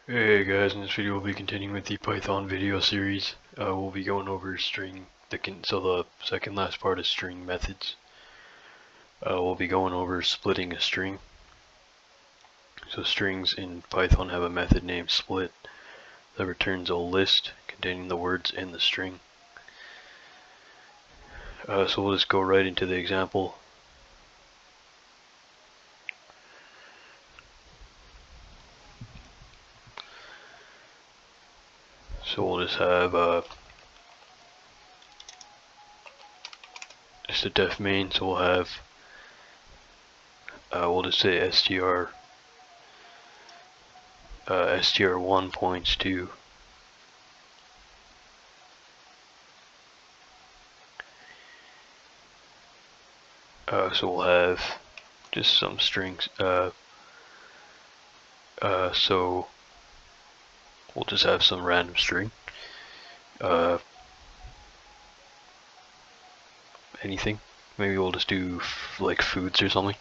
Hey guys, in this video we'll be continuing with the Python video series. We'll be going over string, so the second last part is string methods. We'll be going over splitting a string. So strings in Python have a method named split that returns a list containing the words in the string. So we'll just go right into the example. So we'll just have just a def main, so we'll have we'll just say str1 points to so we'll have just some strings, so we'll just have some random string, anything. Maybe we'll just do like foods or something.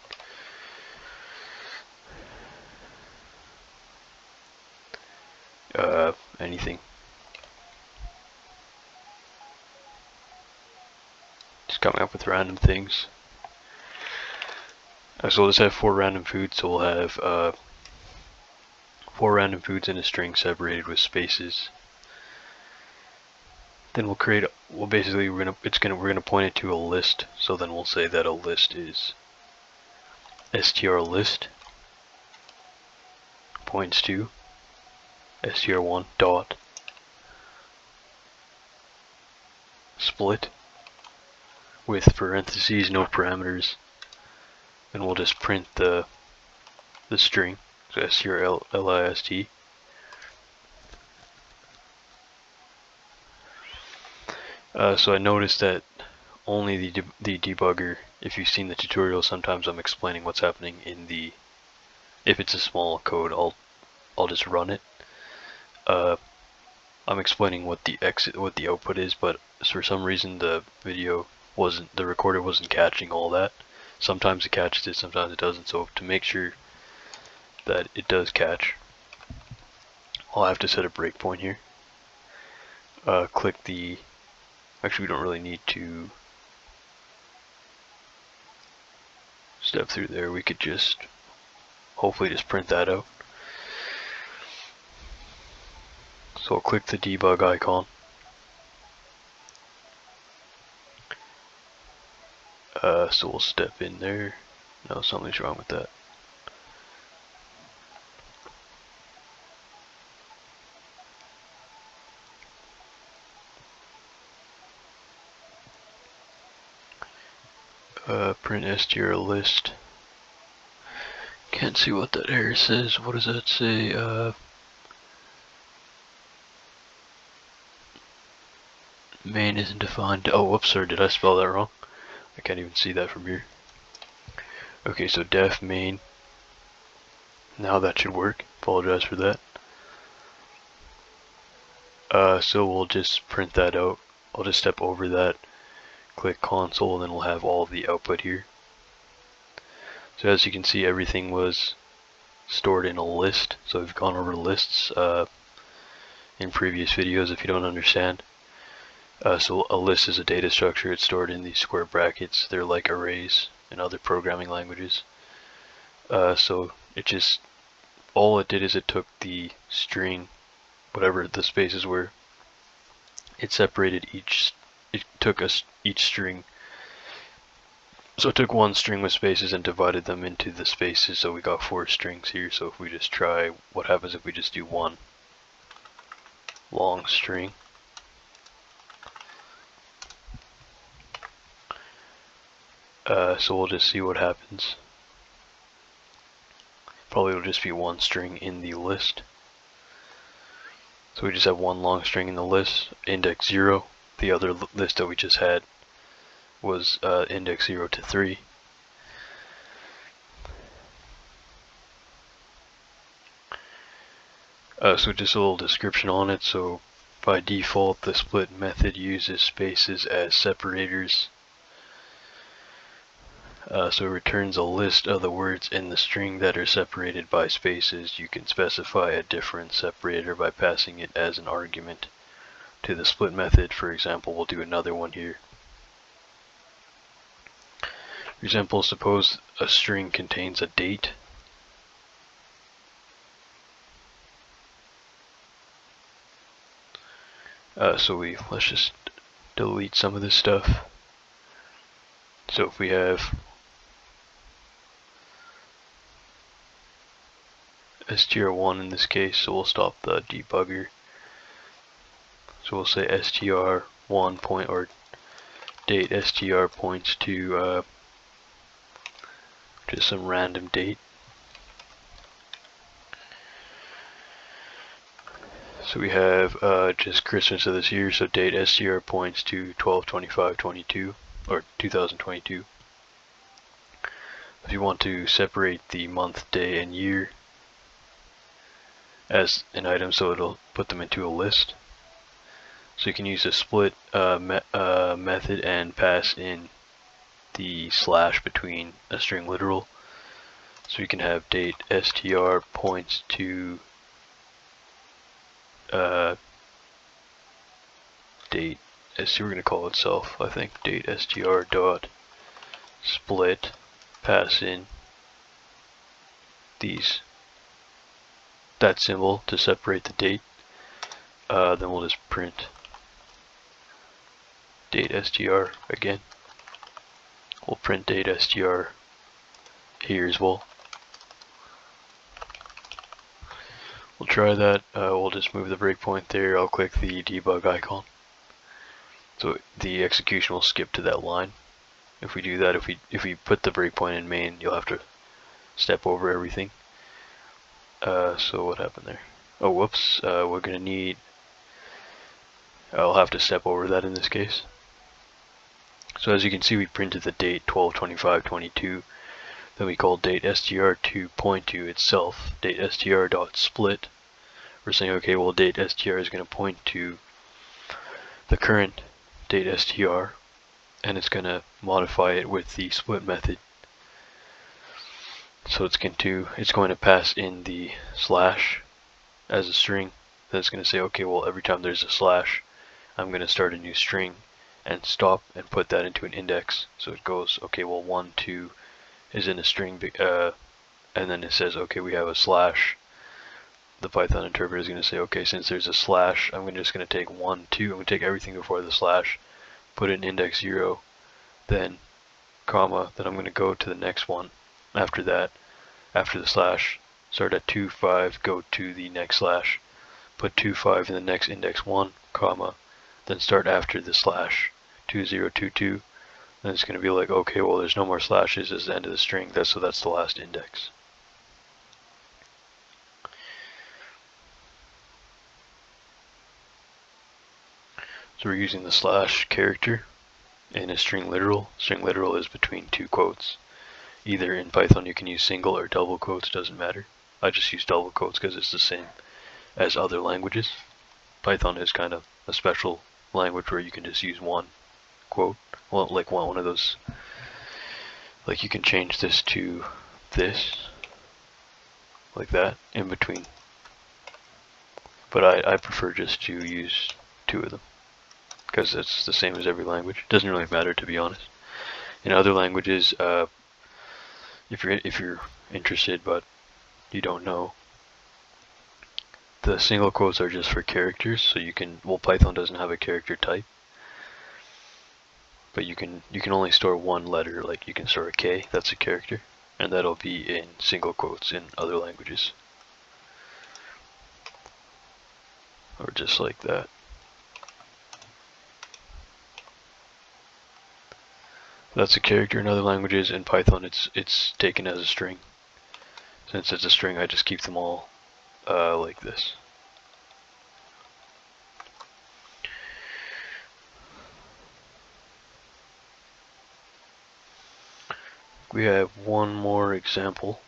Anything. Just coming up with random things. So we'll just have 4 random foods, so we'll have 4 random foods in a string separated with spaces. Then we'll create, basically we're gonna point it to a list. So then we'll say that a list is str list points to str1 dot split with parentheses, no parameters. And we'll just print the string, so strlist. So I noticed that only the debugger, if you've seen the tutorial, sometimes I'm explaining what's happening in the, if it's a small code, I'll just run it. I'm explaining what the output is, but for some reason the recorder wasn't catching all that. Sometimes it catches it, sometimes it doesn't. So to make sure that it does catch, I'll have to set a breakpoint here. Click the, actually we don't really need to step through there. We could just hopefully just print that out. So I'll click the debug icon. So we'll step in there. No, something's wrong with that. Print str list. Can't see what that error says. What does that say? Main isn't defined. Oh, whoops, sorry, did I spell that wrong? I can't even see that from here. Okay, so def main. Now that should work. Apologize for that. So we'll just print that out. I'll just step over that, click console, and then we'll have all of the output here. So as you can see, everything was stored in a list. So we've gone over lists in previous videos if you don't understand. So a list is a data structure. It's stored in these square brackets. They're like arrays in other programming languages. So it just, all it did is it took the string, whatever the spaces were, it separated it took each string. So it took one string with spaces and divided them into the spaces, so we got 4 strings here. So if we just try, what happens if we just do one long string? So we'll just see what happens. Probably will just be one string in the list. So we just have one long string in the list, index 0. The other list that we just had was index 0 to 3. So just a little description on it. So by default, the split method uses spaces as separators. So it returns a list of the words in the string that are separated by spaces. You can specify a different separator by passing it as an argument to the split method. For example, we'll do another one here. For example, suppose a string contains a date. Let's just delete some of this stuff. So if we have str1 in this case, so we'll stop the debugger. So we'll say str1 point or date str points to just some random date. So we have just Christmas of this year, so date str points to 12/25/22 or 2022. If you want to separate the month, day, and year as an item, so it'll put them into a list. So you can use a split method and pass in the slash between a string literal. So you can have date str points to date, we're going to call it self, I think, date str dot split, pass in that symbol to separate the date. Then we'll just print date str again. We'll print date str here as well. We'll try that. We'll just move the breakpoint there. I'll click the debug icon. So the execution will skip to that line. If we do that, if we put the breakpoint in main, you'll have to step over everything. So what happened there? Oh, whoops. We're gonna need. I'll have to step over that in this case. So as you can see, we printed the date 12/25/22. Then we call date str to point to itself, date str dot split. We're saying, okay, well, date str is going to point to the current date str, and it's going to modify it with the split method. So it's going to pass in the slash as a string. Then it's going to say, okay, well, every time there's a slash, I'm going to start a new string and stop and put that into an index. So it goes, okay, well, 1, 2 is in a string, and then it says, okay, we have a slash. The Python interpreter is going to say, okay, since there's a slash, I'm just going to take 1, 2, I'm going to take everything before the slash, put it in index 0, then comma, then I'm going to go to the next one. After that, after the slash, start at 2, 5, go to the next slash, put 2, 5 in the next index 1, comma, then start after the slash, 2, 0, 2, 2. Then it's going to be like, okay, well, there's no more slashes as the end of the string, so that's the last index. So we're using the slash character in a string literal. String literal is between two quotes. Either in Python you can use single or double quotes, doesn't matter. I just use double quotes because it's the same as other languages. Python is kind of a special language where you can just use one quote. Well, like one of those, like you can change this to this, like that, in between. But I prefer just to use two of them, because it's the same as every language. It doesn't really matter, to be honest. In other languages, if you're interested but you don't know, the single quotes are just for characters. So you can, well, Python doesn't have a character type, but you can only store one letter. Like you can store a K, that's a character, and that'll be in single quotes in other languages, or just like that. That's a character in other languages. In Python, it's taken as a string. Since it's a string, I just keep them all like this. We have one more example.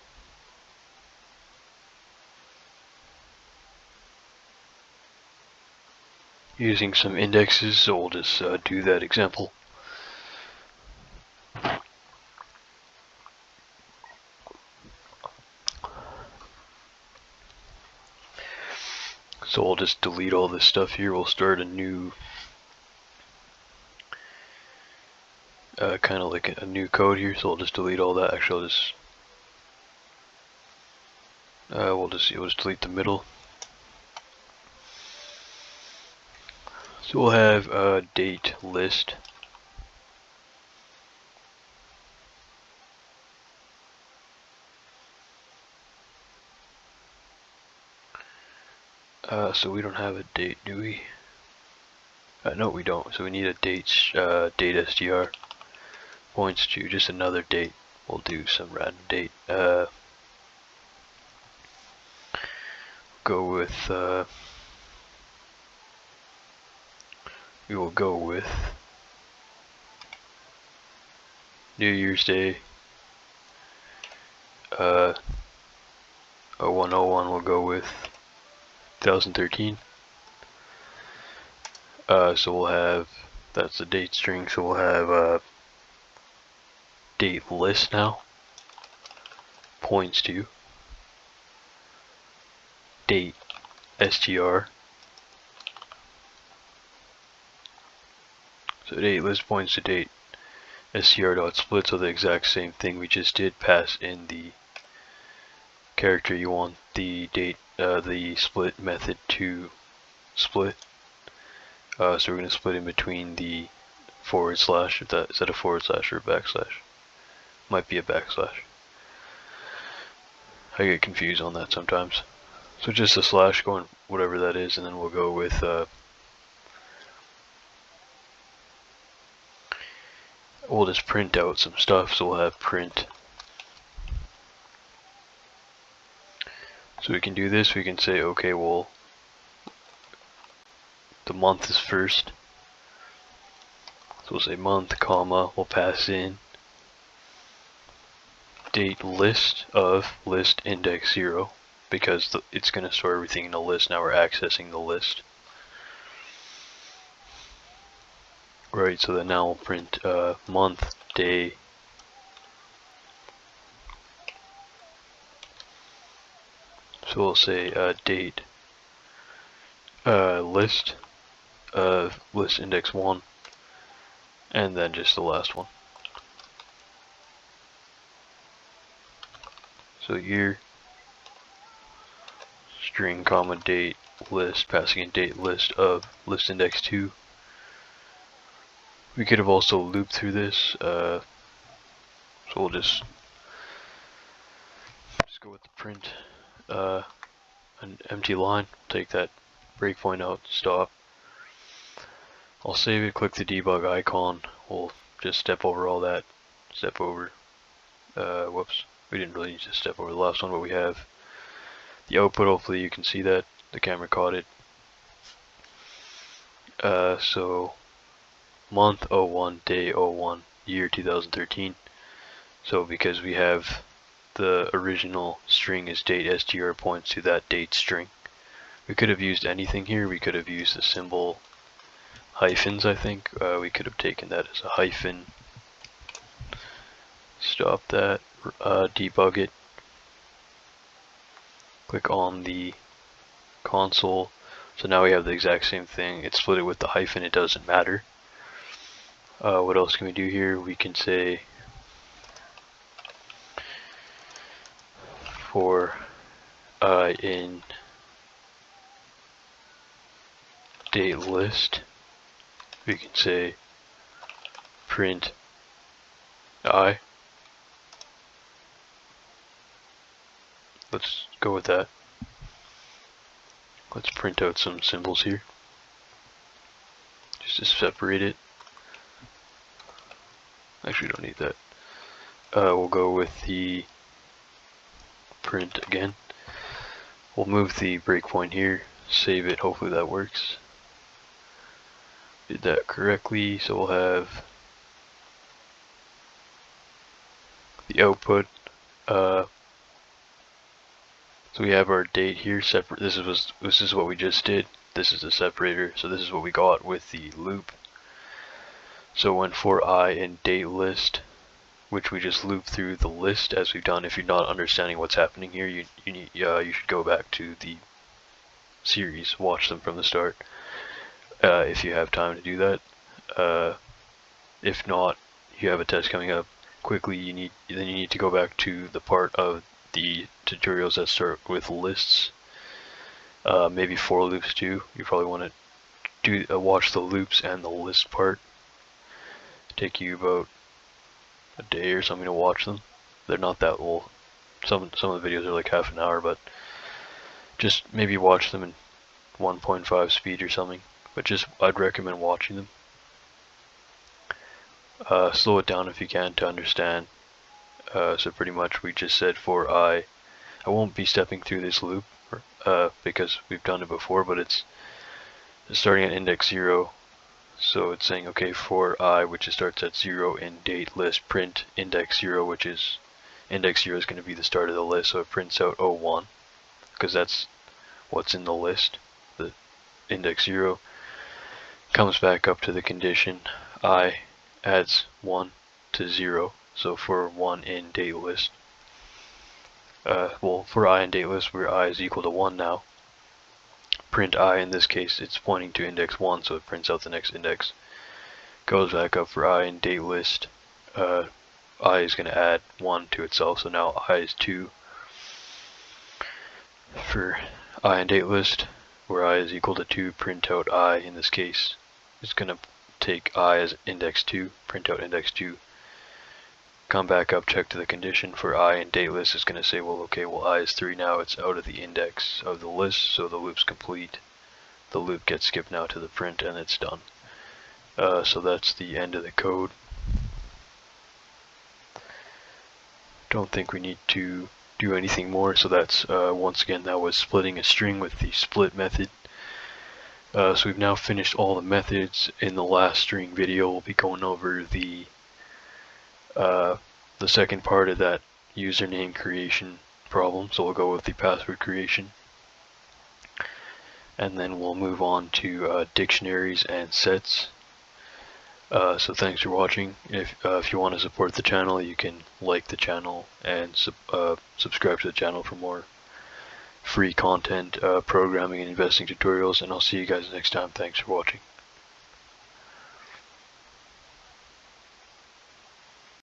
Using some indexes, so we'll just do that example. So we'll just delete all this stuff here. We'll start a new, kind of like a new code here. So we'll just delete all that. Actually, we'll just delete the middle. So we'll have a date list. So we don't have a date, do we? No, we don't. So we need a date str points to just another date. We'll do some random date. Go with. We will go with New Year's Day. 0101 we'll go with 2013. So we'll have, that's the date string, so we'll have date list now, points to date str. So date list points to date str.split, so the exact same thing we just did, pass in the character you want the date, the split method to split. So we're going to split in between the forward slash, if that is that a forward slash or a backslash? Might be a backslash. I get confused on that sometimes. So just a slash going whatever that is, and then we'll go with we'll just print out some stuff. So we'll have print. So we can do this. We can say, okay, well, the month is first. So we'll say month, comma, we'll pass in date list of list index 0, because it's going to store everything in a list. Now we're accessing the list. Right, so then now we'll print month, day, so we'll say date list of list index 1, and then just the last one. So year, string, comma, date, list, passing in date list of list index 2. We could have also looped through this, so we'll just go with the print, an empty line, take that breakpoint out, stop. I'll save it, click the debug icon, we'll just step over all that, step over, whoops, we didn't really need to step over the last one, but we have the output. Hopefully you can see that, the camera caught it. So month 01, day 01, year 2013. So because we have the original string is date str points to that date string. We could have used anything here. We could have used the symbol hyphens, I think. We could have taken that as a hyphen. Stop that, debug it. Click on the console. So now we have the exact same thing. It's split it with the hyphen, it doesn't matter. What else can we do here? We can say for in date list, we can say print I. Let's go with that. Let's print out some symbols here, just to separate it. Actually, we don't need that. We'll go with the print again. We'll move the breakpoint here, save it, hopefully that works. Did that correctly, so we'll have the output. So we have our date here separate. This is what we just did. This is the separator, so this is what we got with the loop. So when for I in date list, which we just loop through the list as we've done. If you're not understanding what's happening here, you should go back to the series, watch them from the start if you have time to do that. If not, you have a test coming up quickly, you need to go back to the part of the tutorials that start with lists, maybe for loops too. You probably want to watch the loops and the list part. Take you about a day or something to watch them. They're not that long. Some of the videos are like half an hour, but just maybe watch them in 1.5 speed or something. But I'd recommend watching them. Slow it down if you can to understand. So pretty much we just said for I won't be stepping through this loop because we've done it before, but it's starting at index 0. So it's saying, okay, for I, which starts at 0 in date list, print index 0, which is index 0 is going to be the start of the list, so it prints out 01 because that's what's in the list. The index 0 comes back up to the condition I, adds 1 to 0, so for 1 in date list. Well, for I in date list, where I is equal to 1 now, print I, in this case, it's pointing to index 1, so it prints out the next index. Goes back up for I in date list. I is going to add 1 to itself, so now I is 2. For I in date list, where I is equal to 2, print out I, in this case, it's going to take I as index 2, print out index 2. Come back up, check to the condition for I in date list is going to say, well, okay, well, I is 3 now, it's out of the index of the list, so the loop's complete. The loop gets skipped now to the print, and it's done. So that's the end of the code. Don't think we need to do anything more, so that's, once again, that was splitting a string with the split method. So we've now finished all the methods. In the last string video, we'll be going over the second part of that username creation problem. So we'll go with the password creation, and then we'll move on to dictionaries and sets. So thanks for watching. If you want to support the channel, you can like the channel and subscribe to the channel for more free content, programming and investing tutorials, and I'll see you guys next time. Thanks for watching.